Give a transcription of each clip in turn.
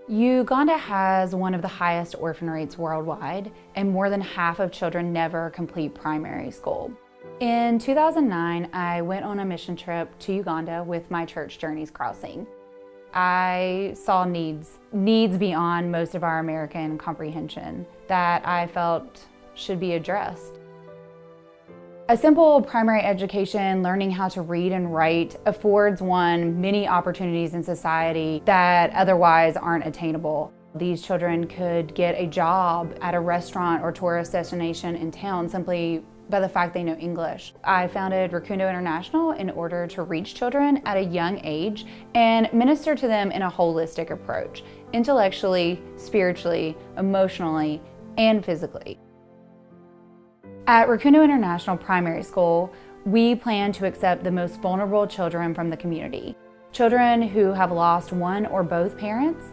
Uganda has one of the highest orphan rates worldwide, and more than half of children never complete primary school. In 2009, I went on a mission trip to Uganda with my church, Journeys Crossing. I saw needs beyond most of our American comprehension that I felt should be addressed. A simple primary education, learning how to read and write, affords one many opportunities in society that otherwise aren't attainable. These children could get a job at a restaurant or tourist destination in town simply by the fact they know English. I founded Rukundo International in order to reach children at a young age and minister to them in a holistic approach, intellectually, spiritually, emotionally, and physically. At Rukundo International Primary School, we plan to accept the most vulnerable children from the community. Children who have lost one or both parents,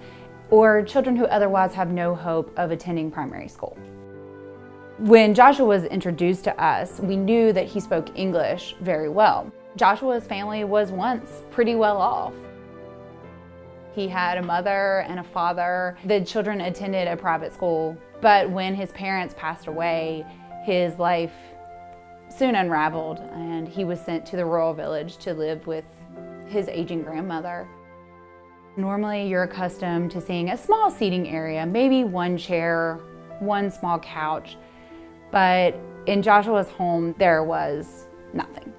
or children who otherwise have no hope of attending primary school. When Joshua was introduced to us, we knew that he spoke English very well. Joshua's family was once pretty well off. He had a mother and a father. The children attended a private school, but when his parents passed away, his life soon unraveled, and he was sent to the rural village to live with his aging grandmother. Normally, you're accustomed to seeing a small seating area, maybe one chair, one small couch, but in Joshua's home, there was nothing.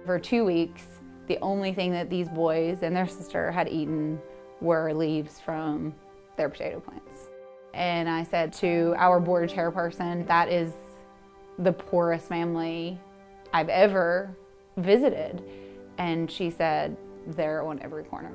For 2 weeks, the only thing that these boys and their sister had eaten were leaves from their potato plants. And I said to our board chairperson, that is the poorest family I've ever visited. And she said, they're on every corner.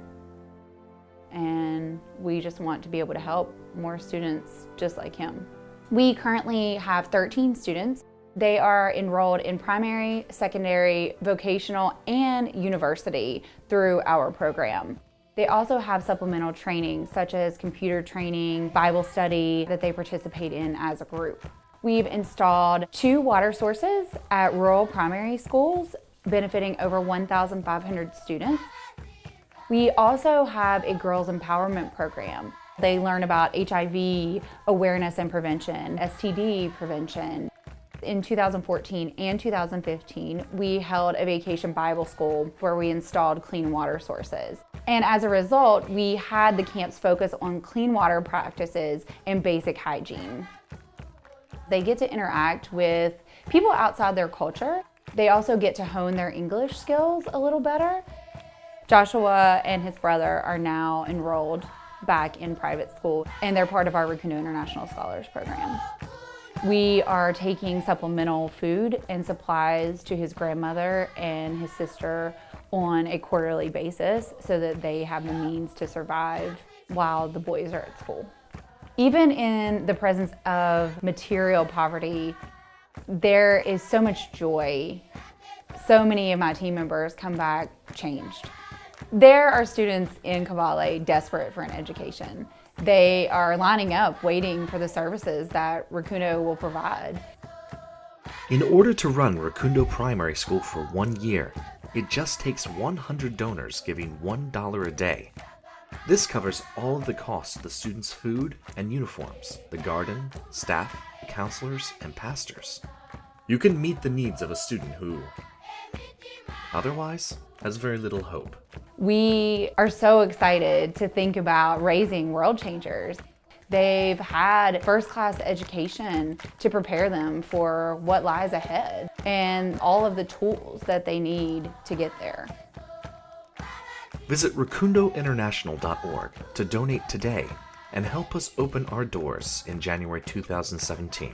And we just want to be able to help more students just like him. We currently have 13 students. They are enrolled in primary, secondary, vocational, and university through our program. They also have supplemental training, such as computer training, Bible study, that they participate in as a group. We've installed 2 water sources at rural primary schools, benefiting over 1,500 students. We also have a girls' empowerment program. They learn about HIV awareness and prevention, STD prevention. In 2014 and 2015, we held a vacation Bible school where we installed clean water sources. And as a result, we had the camps focus on clean water practices and basic hygiene. They get to interact with people outside their culture. They also get to hone their English skills a little better. Joshua and his brother are now enrolled back in private school, and they're part of our Rukundo International Scholars Program. We are taking supplemental food and supplies to his grandmother and his sister on a quarterly basis so that they have the means to survive while the boys are at school. Even in the presence of material poverty, there is so much joy. So many of my team members come back changed. There are students in Kabale desperate for an education. They are lining up, waiting for the services that Rukundo will provide. In order to run Rukundo Primary School for 1 year, it just takes 100 donors giving $1 a day. This covers all of the costs of the students' food and uniforms, the garden, staff, counselors, and pastors. You can meet the needs of a student who otherwise has very little hope. We are so excited to think about raising world changers. They've had first-class education to prepare them for what lies ahead and all of the tools that they need to get there. Visit rukundointernational.org to donate today and help us open our doors in January 2017.